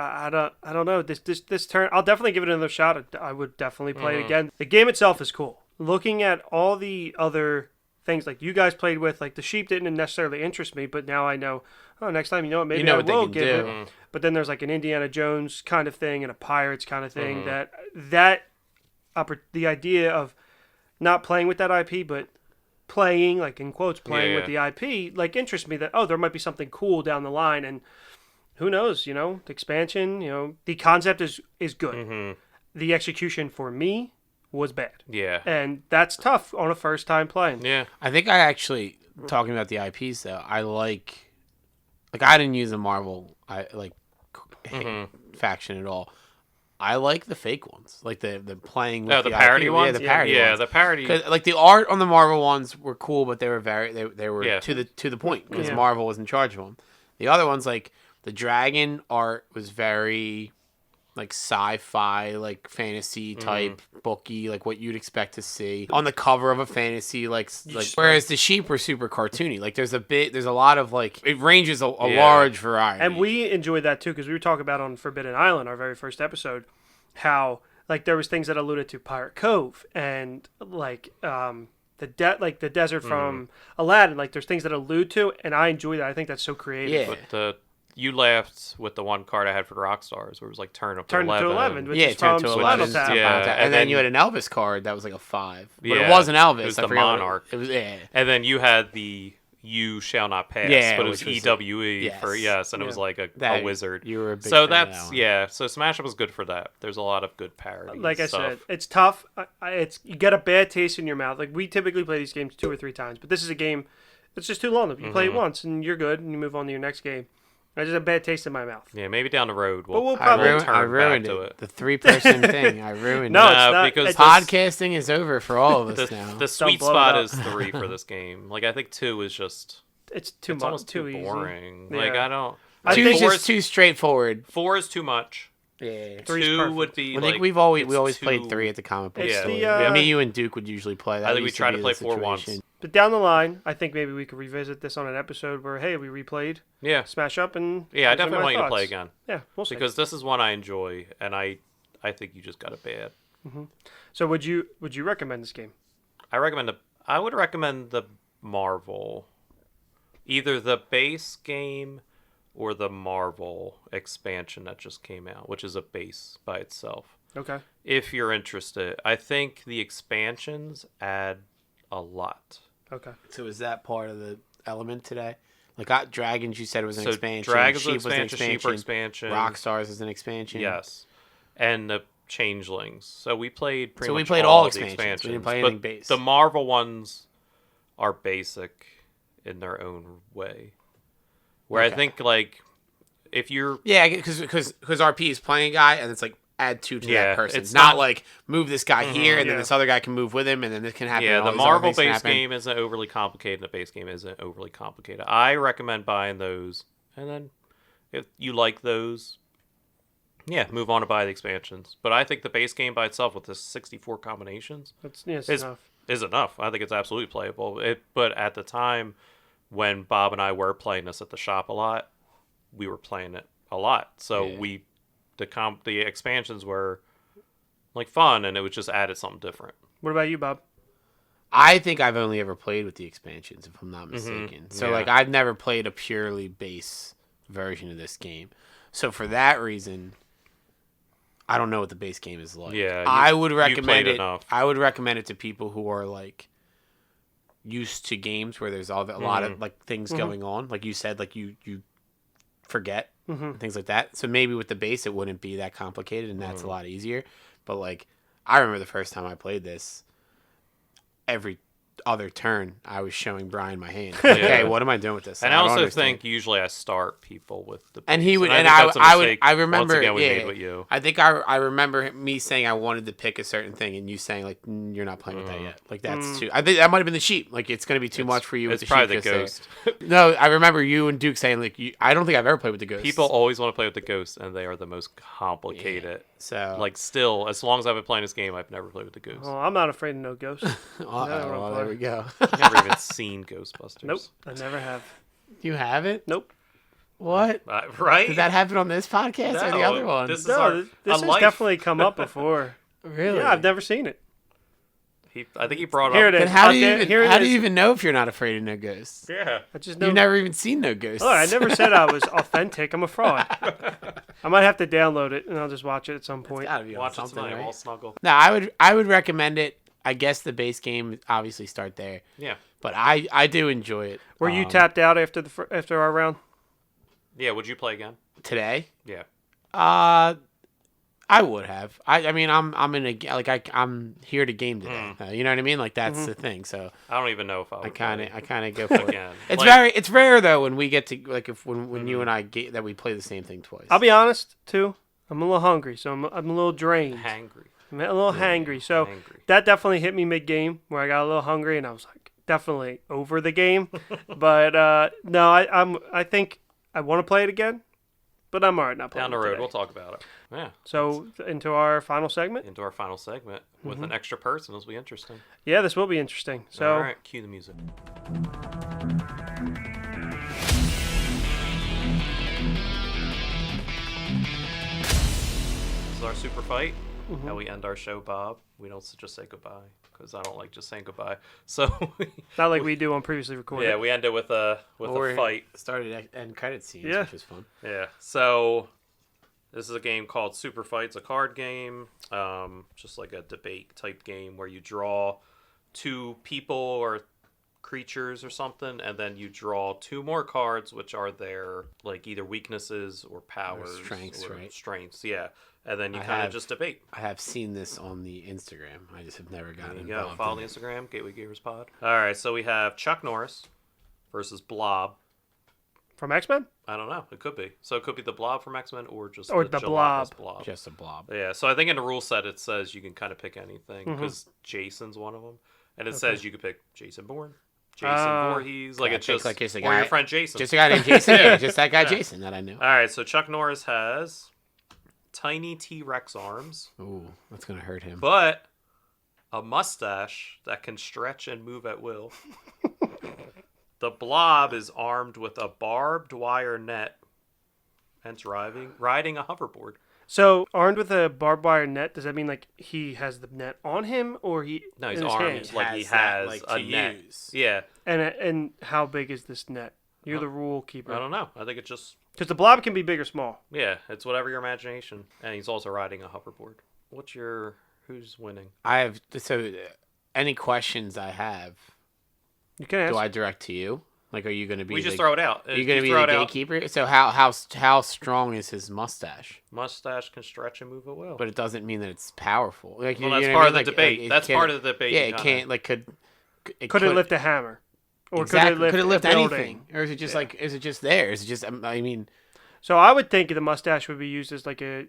I don't know this turn. I'll definitely give it another shot. I would definitely play it again. The game itself is cool. Looking at all the other things like you guys played with, like the sheep didn't necessarily interest me, but now I know. Oh, next time, you know what? Maybe You know I what they will can give do. it. But then there's like an Indiana Jones kind of thing and a Pirates kind of thing the idea of not playing with that IP, but playing, like in quotes, playing with the IP, like interests me that, there might be something cool down the line. And who knows, the expansion, the concept is good. The execution for me was bad. Yeah. And that's tough on a first time playing. Yeah. I think I actually talking about the IPs though. I like I didn't use a Marvel faction at all. I like the fake ones, like the playing with the parody IP. ones. Yeah, the parody Yeah, ones. the parody. 'Cause, like the art on the Marvel ones were cool, but they were they were Yeah. to the point because Yeah. Marvel was in charge of them. The other ones, like the dragon art, was very like sci-fi, like fantasy type booky, like what you'd expect to see on the cover of a fantasy, like. Whereas the sheep were super cartoony. Like there's a lot of like it ranges a large variety. And we enjoyed that too, because we were talking about on Forbidden Island, our very first episode. how like there was things that alluded to Pirate Cove and like the desert from Aladdin. Like there's things that allude to, and I enjoy that. I think that's so creative. Yeah. You laughed with the one card I had for the Rockstars, where it was like turn to 11, which Yeah, is turn from to Spinal 11. Tap. Yeah. And then you had an Elvis card that was like a 5. But Yeah, it wasn't Elvis. it was I the forget what Monarch. It was, yeah. And then you had the You Shall Not Pass, Yeah, but it was which was EWE yes. for yes, and it was Yeah. like a That- wizard. You were a big So fan of that's that one. yeah. So Smash Up was good for that. There's a lot of good parodies. Like I stuff. said, it's tough. It's you get a bad taste in your mouth. Like we typically play these games 2 or 3 times, but this is a game that's just too long. You play it once and you're good, and you move on to your next game. I just have a bad taste in my mouth. Yeah, maybe down the road we'll we'll probably I ruined back to it. The 3-person thing. I ruined No, it. it's not. because It's Podcasting is over for all of us now. The sweet blow it spot up. is 3 for this game. Like I think 2 is just It's too it's much. almost too easy. boring. Yeah. Like I don't. I Two's think four just is, too straightforward. 4 is too much. Yeah. 3's 2 perfect. would be. I think like, we always it's played too- 3 at the comic book It's store. the, Me, you, and Duke would usually play that. I think we used tried to be play the 4 once. situation. But down the line, I think maybe we could revisit this on an episode where, hey, we replayed Yeah, Smash Up and yeah. I these are definitely my want you to thoughts. play again Yeah, we'll see. because this is one I enjoy, and I think you just got it bad. So would you recommend this game? I would recommend the Marvel, either the base game or the Marvel expansion that just came out, which is a base by itself. Okay. If you're interested, I think the expansions add a lot. Okay. So is that part of the element today? Like Dragons, you said it was an So expansion. Dragons Sheep was an expansion, Sheep were expansion. Rockstars is an expansion. Yes. And the Changelings. So we played pretty So we much played all all of the expansions. We didn't expansions. play But anything base. The Marvel ones are basic in their own way. Where I Okay. think, like, if you're... Yeah, because RP is playing a guy, and it's like add 2 to Yeah, that person. it's It's not not- like move this guy here, and then Yeah. this other guy can move with him, and then this can happen. Yeah, and all the these other Marvel things can base happen. game isn't overly complicated, and the base game isn't overly complicated. I recommend buying those, and then if you like those, yeah, move on to buy the expansions. But I think the base game by itself with the 64 combinations That's yes It's- enough. is enough. I think it's absolutely playable. But at the time when Bob and I were playing this at the shop a lot, we were playing it a lot. So Yeah. the expansions were like fun, and it was just added something different. What about you, Bob? I think I've only ever played with the expansions, if I'm not mistaken. So, Yeah. like, I've never played a purely base version of this game. So, for that reason, I don't know what the base game is like. Yeah, I would you recommend played it. enough. I would recommend it to people who are like used to games where there's a lot of like things going on. Like you said, like you forget and things like that. So maybe with the base, it wouldn't be that complicated, and that's a lot easier. But like, I remember the first time I played this, every other turn I was showing Brian my hand. Like, Yeah. hey, what am I doing with this? And I don't also understand. think usually I start people with the And base. he would, and think that's a I would, mistake, I remember, once again, we yeah, made with you. I think I remember me saying I wanted to pick a certain thing, and you saying like, you're not playing with that yet. Like that's too. I think that might have been the sheep. Like it's gonna be too much for you with It's the probably sheep. the 'cause ghost. no, I remember you and Duke saying like, I don't think I've ever played with the ghost. People always want to play with the ghosts, and they are the most complicated. So Like still, as long as I've been playing this game, I've never played with the ghosts. Oh, I'm not afraid of no ghosts. well, there we go. I've never even seen Ghostbusters. Nope, I never have. You have it? Nope. What? Right? Did that happen on this podcast or the No, other one? this is No, our- this a has life. definitely come up before. Really? Yeah, I've never seen it. I think he brought Here up. it is. Then how do you Okay, even here it how do is. you even know if you're not afraid of no ghosts? Yeah. I just know. You've never even seen no ghosts. Oh, I never said I was authentic. I'm a fraud. I might have to download it and I'll just watch it at some point. Gotta be on Watch it something, tonight. right? We'll snuggle. No, I would recommend it. I guess the base game obviously start there, Yeah. but I do enjoy it. Were you tapped out after after our round? Yeah. Would you play again? Today? Yeah. I would have. I mean I'm in a like I'm here to game today. You know what I mean? Like that's the thing. So I don't even know if I would I kind of go play for it. again. It's Like, it's rare though when we get to like if when you and I get that we play the same thing twice. I'll be honest too. I'm a little hungry, so I'm a little drained. hangry. I'm a little hangry. So hangry. that definitely hit me mid game where I got a little hungry and I was like definitely over the game. But no, I think I want to play it again, but I'm alright not playing Down the it road, today. we'll talk about it. Yeah. So into our final segment. Into our final segment with an extra person. This will be interesting. Yeah, this will be interesting. So All right. Cue the music. This is our super fight. How we end our show, Bob. We don't just say goodbye because I don't like just saying goodbye. So not like we do on previously recorded. Yeah, we end it with a fight. Started end credit scenes, Yeah. which was fun. Yeah. So this is a game called Super Fight. It's a card game, just like a debate type game where you draw 2 people or creatures or something, and then you draw 2 more cards, which are their like either weaknesses or powers, strengths, or right? Strengths, yeah. And then you kind of just debate. I have seen this on the Instagram. I just have never gotten There you involved. go. Follow the Instagram, Gateway Gamers Pod. All right, so we have Chuck Norris versus Blob. From X-Men? I don't know. It could be. So it could be the Blob from X-Men or just Or the the gelatinous Blob. Just a blob. Yeah, so I think in the rule set it says you can kind of pick anything because Jason's one of them, and it says you could pick Jason Bourne, Jason Voorhees, like Yeah, it's just like just a or guy- your friend Jason. Just a guy named Jason. Yeah, just that guy Jason that I knew. All right, so Chuck Norris has tiny T-Rex arms, Ooh, that's gonna hurt him. but a mustache that can stretch and move at will. The Blob is armed with a barbed wire net and it's riding a hoverboard. So, armed with a barbed wire net, does that mean like he has the net on him, or he? No, he's in his armed hand? like he Has that, has like, a to net. use. Yeah, And how big is this net? You're the rule I keeper. don't know. I think it just Because the blob can be big or small. yeah, it's whatever your imagination. And he's also riding a hoverboard. Who's winning? I have any questions I have, You can ask. do I direct to you? Like, are you going to be? We just throw it out. Are you going to be the gatekeeper? So how strong is his mustache? Mustache can stretch and move at will. But it doesn't mean that it's powerful. Like, Well, you that's know part what I of the mean? debate. It That's can't- part of the debate. Yeah, you it gotta- can't. Like, could Could it lift a hammer? Or exactly. could it lift, a anything? building? Or is it just like? Is it just there? Is it just? I mean, So I would think the mustache would be used as like a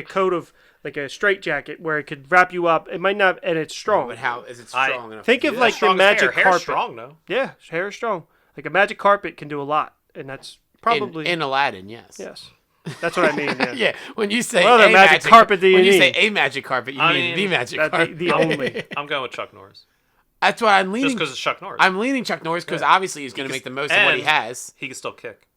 coat of like a straight jacket where it could wrap you up. It might not, and it's strong. but how is it strong enough? Think to of do like that? Strong the as magic hair's carpet. strong though. Yeah, hair is strong. Like a magic carpet can do a lot, and that's probably in Aladdin, yes. yes. That's what I mean. Yeah. Yeah, when you say What other a magic carpet do you when you need? say a magic carpet, you I mean the mean, magic That's carpet. the only. I'm going with Chuck Norris. That's why I'm Just leaning. because it's Chuck Norris. I'm leaning Chuck Norris because obviously he's going to make the most of what he and- has. He can still kick.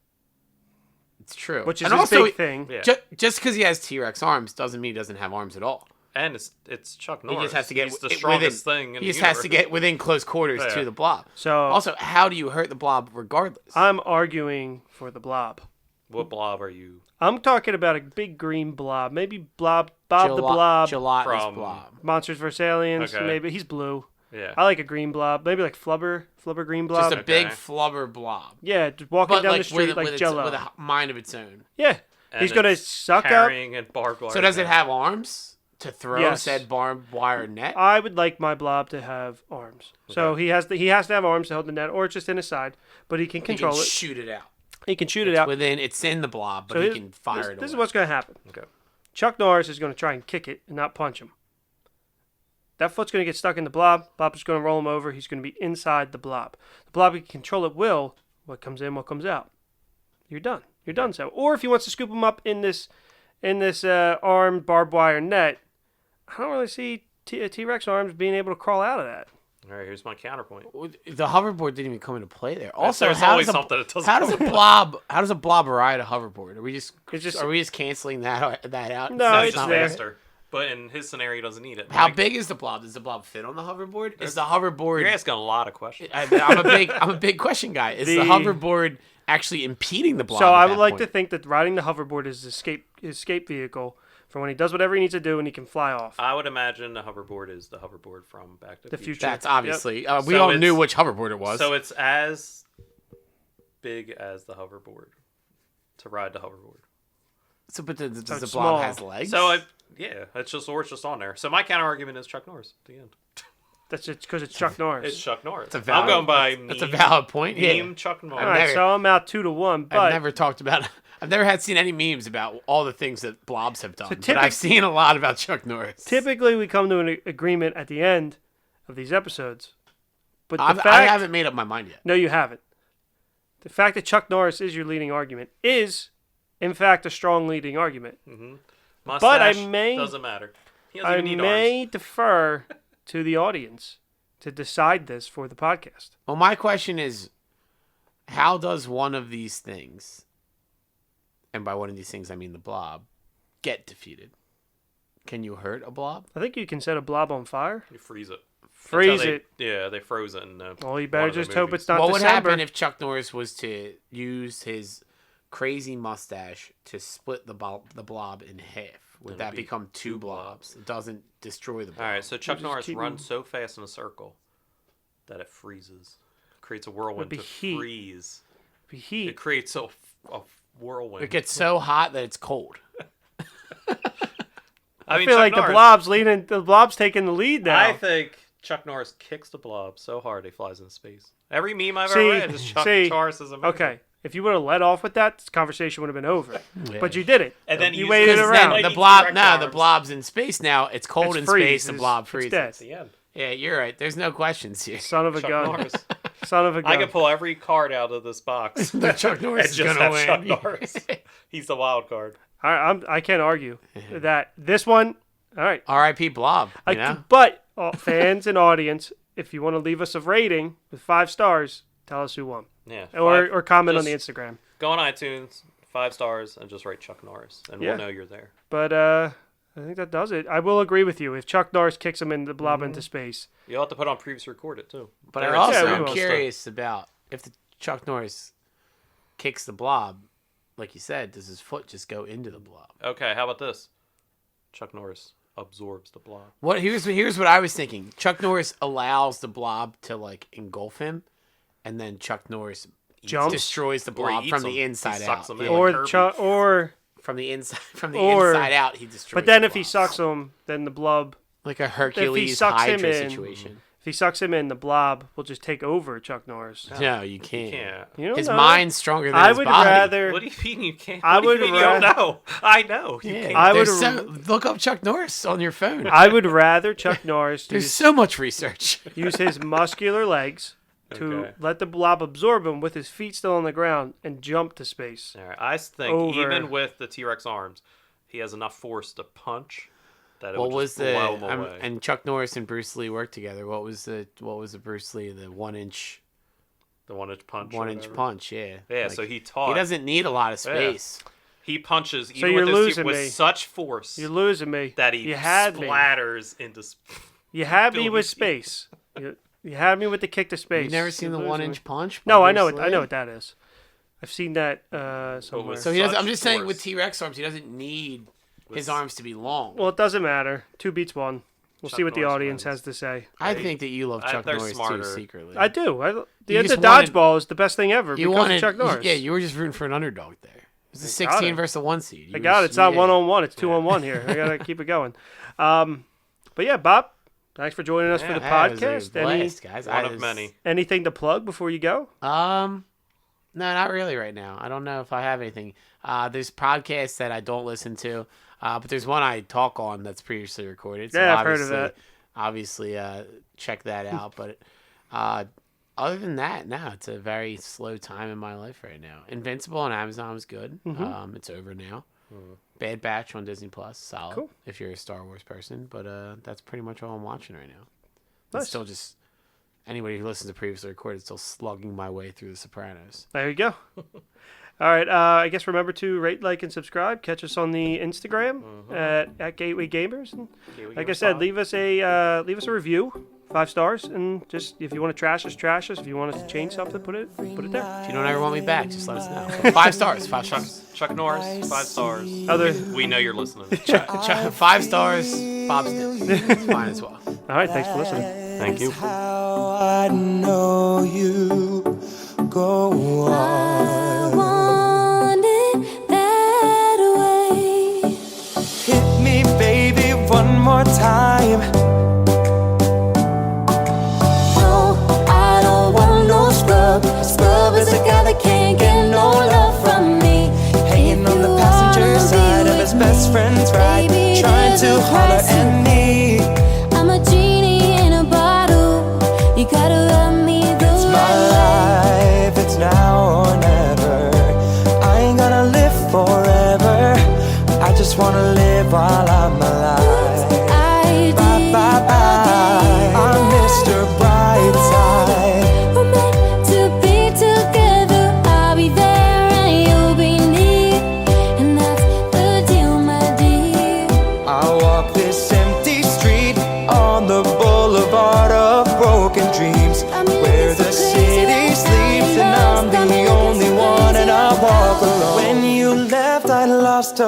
It's true. Which is and his also, big thing. Yeah. Just because he has T-Rex arms doesn't mean he doesn't have arms at all. And it's Chuck Norris. He just has to get He's the within- strongest thing in He the just has to universe. get within close quarters Yeah. to the blob. So Also, how do you hurt the blob regardless? I'm arguing for the blob. What blob are you? I'm talking about a big green blob. Maybe Bob the Blob. Gelatinous From- blob. Monsters vs. Aliens. Okay. Maybe he's blue. Yeah. I like a green blob. Maybe like Flubber green blob. Just a big Okay. flubber blob. Yeah, just walking But down like the street like with Jello. with a mind of its own. Yeah, And he's gonna it's suck up. carrying and barbed wire. So does it net. have arms to throw Yes. said barbed wire net? I would like my blob to have arms. So Okay. he has to have arms to hold the net, or it's just in his side, but he can He control can it. shoot it out. He can shoot it It's out. it's in the blob, but So he this- can fire it This is away. what's gonna happen. Okay. Chuck Norris is gonna try and kick it and not punch him. That foot's gonna get stuck in the blob. Blob is gonna roll him over. He's gonna be inside the blob. The blob can control at will. What comes in, what comes out. You're done. You're done. So, or if he wants to scoop him up in this armed barbed wire net, I don't really see T-Rex arms being able to crawl out of that. All right. Here's my counterpoint. The hoverboard didn't even come into play there. Also, There's how always does a, something that doesn't how does come a into blob how does a blob ride a hoverboard? Are we just It's just- canceling that out? No, No, it's it's just there. faster. But in his scenario, he doesn't need it. How Like, big is the blob? Does the blob fit on the hoverboard? Is the hoverboard? You're asking a lot of questions. I'm a big question guy. Is the The- hoverboard actually impeding the blob? So at I that would like point? to think that riding the hoverboard is his escape vehicle for when he does whatever he needs to do and he can fly off. I would imagine the hoverboard is the hoverboard from Back to The the Future. That's obviously we So all it's- knew which hoverboard it was. So it's as big as the hoverboard to ride the hoverboard. But does it's the blob small. has legs? So it's just on there. So my counter argument is Chuck Norris at the end. That's just because it's Chuck Norris. It's Chuck Norris. That's a valid- I'm going by that's a meme- valid point. Meme Yeah. Chuck All Norris. right, never- so I'm out 2-1. But I've never talked about. I've never had seen any memes about all the things that blobs have done. But typic- I've seen a lot about Chuck Norris. typically we come to an agreement at the end of these episodes. But the I fact, haven't made up my mind yet. no, you haven't. The fact that Chuck Norris is your leading argument is, in fact, a strong leading argument. Mustache But I may- doesn't matter. He doesn't I even need may arms. defer to the audience to decide this for the podcast. Well, my question is, how does one of these things, and by one of these things I mean the blob, get defeated. Can you hurt a blob? I think you can set a blob on fire. You freeze it. Freeze That's how it. Yeah, they froze it. Well, you better just hope it's not What would December. happen if Chuck Norris was to use his crazy mustache to split the blob in half? Would that become two blobs? It doesn't destroy the blob. All right, so Chuck just Norris keep runs so fast in a circle that it freezes. Creates a whirlwind be to heat. freeze. Be heat. It creates a whirlwind. It gets so hot that it's cold. I mean, feel Chuck like Norris, the blob's taking the lead now. I think Chuck Norris kicks the blob so hard he flies into space. Every meme I've ever See- read is Chuck see, Norris is amazing. Okay, if you would have let off with that, this conversation would have been over. Yeah. But you did it. And then you you waited used- around. Like the he blob, T-Rex no, the arms. blob's in space now. It's cold It's in space. The freezes. blob It's freezes. dead. That's the end. Yeah, you're right. There's no questions here. Son of a Chuck gun. Norris. Son of a gun. I could pull every card out of this box That Chuck Norris and is just gonna have win. Chuck Norris. He's the wild card. I can't argue that this one. All right. R.I.P. Blob. You know? But fans and audience, if you want to leave us a rating with 5 stars, tell us who won, Yeah. or comment on the just Instagram. Go on iTunes, 5 stars, and just write Chuck Norris, and Yeah. we'll know you're there. But I think that does it. I will agree with you. If Chuck Norris kicks him in the blob into space, You'll have to put on previous recorded too. But There I is also we am will. curious about if the Chuck Norris kicks the blob, like you said, does his foot just go into the blob? Okay, how about this? Chuck Norris absorbs the blob. What here's what I was thinking. Chuck Norris allows the blob to like engulf him, and then Chuck Norris Jumps? destroys the Or he blob eats from him. the inside He out. sucks him in. Yeah. Like or Kirby. Chuck, or From the inside, Or- inside out, he destroys. but then the if he blob. sucks him, then the blob. like a Hercules sucks him Hydra in- situation. If he sucks him in, the blob will just take over Chuck Norris. No, you can't. Yeah. You don't His know. mind's stronger than I his would body. rather. What do you mean you can't? I What do you would mean you don't ra- know. I know. You Yeah, can't. I would there's look up Chuck Norris on your phone. I would rather Chuck Norris There's use, so much research. use his muscular legs to Okay. let the blob absorb him with his feet still on the ground and jump to space. All right. I think Over. even with the T-Rex arms, he has enough force to punch that it What would was just blow him the away. and Chuck Norris and Bruce Lee worked together? What was the Bruce Lee the 1 inch the 1-inch punch. or 1 inch whatever. punch? Yeah. Yeah. Like, So he taught. he doesn't need a lot of space. He punches So even you're with, losing with me. such force You're losing me. that he you had me. splatters into. You had me with buildings. space. You had me with the kick to space. You've never seen the You're 1 losing inch me. punch? No, by I know Bruce it. I know Lee? what that is. I've seen that somewhere. So he doesn't. I'm Such just saying force. with T-Rex arms, he doesn't need his arms to be long. Well, it doesn't matter. 2 beats 1. We'll Chuck see what the Norris audience wins. has to say. I think that you love Chuck they're Norris smarter. too secretly. I do. The You end just of wanted- dodgeball is the best thing ever You because wanted of Chuck Norris. Yeah, you were just rooting for an underdog there. It was a I got 16 it. versus a 1 seed. You I were got it. just- It's not yeah. 1-on-1. It's 2-on-1 here. I gotta keep it going. But yeah, Bob, thanks for joining us for the Yeah, it was a podcast. blast, guys. One of many. Anything to plug before you go? No, not really right now. I don't know if I have anything. There's podcasts that I don't listen to, but there's one I talk on that's previously recorded. So Yeah, I've heard of that. Obviously, check that out. But other than that, no, it's a very slow time in my life right now. Invincible on Amazon was good. It's over now. Bad Batch on Disney Plus, solid. Cool. If you're a Star Wars person, but that's pretty much all I'm watching right now. Nice. It's still just anybody who listens to previously recorded still slugging my way through The Sopranos. There you go. All right. I guess remember to rate, like, and subscribe. Catch us on the Instagram at Gateway Gamers. And like I said, leave us a review, 5 stars, and just if you want to trash us. If you want us to change something, put it there. If you don't ever want me back, just let us know. 5 stars. 5 stars. Chuck Norris, 5 stars. Other. We know you're listening. 5 stars. Bob Sticks. It's fine as well. All right. Thanks for listening. Thank you. How I know you go I on. want it that way. Hit me, baby, one more time. No, I don't want no scrub. Scrub is a guy that can't get no love from me. Hanging on the passenger side of his best friend's ride, trying to holler at me. I'm a genie in a bottle. You gotta love me the It's my way. life, it's now or never. I ain't gonna live forever. I just wanna live while I'm alive. I Bye did. bye.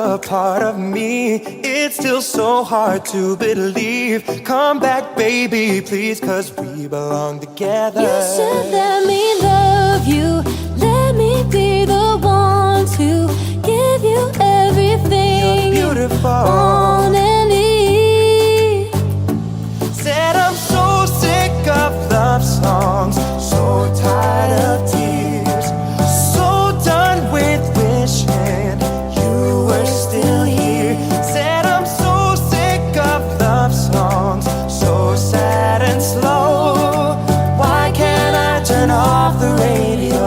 a part of me. It's still so hard to believe. Come back, baby, please, 'cause we belong together. You should let me love you. Let me be the one to give you everything You're beautiful. on and need. Said I'm so sick of love songs, so tired of tears, so done with wishing you were still here. Said I'm so sick of love songs, so sad and slow. Why can't I turn off the radio?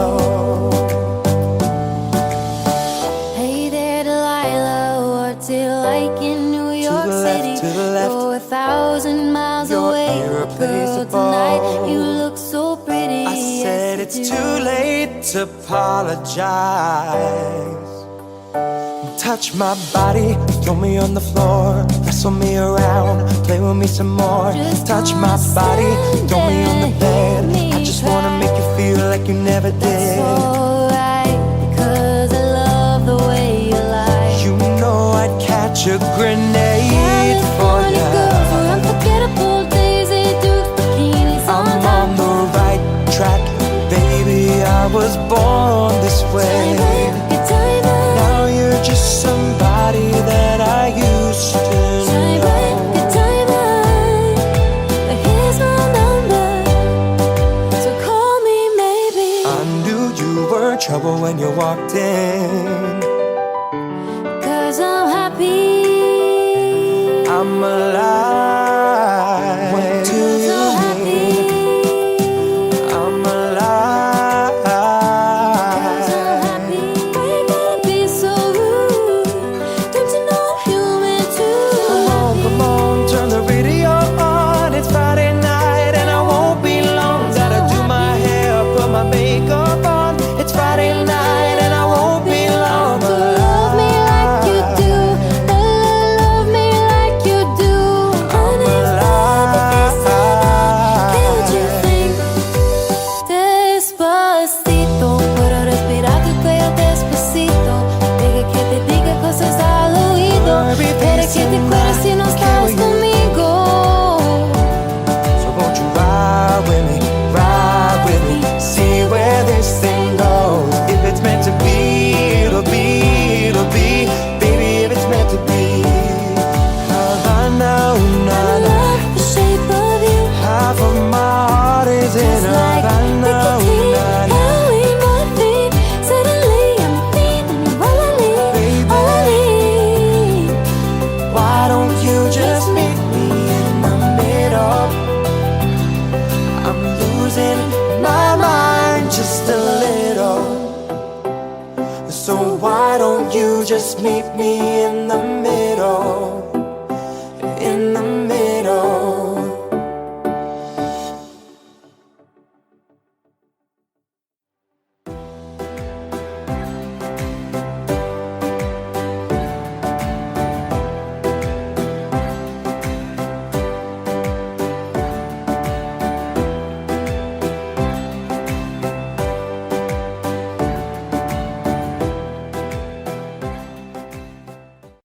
Hey there, Delilah, what's it like in New York the left, City? to the left. You're 1,000 miles You're away, girl, irreplaceable. tonight you look so pretty. I said yes, it's you do. too late to apologize. Touch my body, throw me on the floor, wrestle me around, play with me some more. Just Touch my wanna body, stand throw me on the there, bed. hear me I just wanna cry. make you feel like you never That's did. alright, because I love the way you lie. You know I'd catch a grenade for California girls you. wear unforgettable days, they do bikinis on I'm top. on the right track, baby, I was born this way. Now you're just somebody that I used to Shine bright, know. good diamond. But here's my number, so call me maybe. I knew you were trouble when you walked in. 'Cause I'm happy. I'm alive. What do 'Cause you I'm happy. mean? I'm alive. 'Cause I'm happy. Why you gotta be so rude? Don't you know I'm human too? Come on, turn the radio on. It's Friday night and I won't be long. Gotta do my hair, put my makeup on. It's Friday night and I won't be long. Love me like you do. Love me like you do. ¿Qué would you think? Despacito, puedo respirar tu cuello despacito. Deja que te diga cosas al oído. Pero que te acuerdes si no estabas conmigo. So won't you ride with me, see where this thing goes. If it's meant to be, it'll be, it'll be. Baby, if it's meant to be. Havana, I love the shape of you. half of my heart is in Just like Havana. nicotine, heroin, morphine. Suddenly I'm feeling you all I need, all I need. Why don't you just meet me in the middle? I'm losing my mind just a little. So why don't you just meet me in the middle?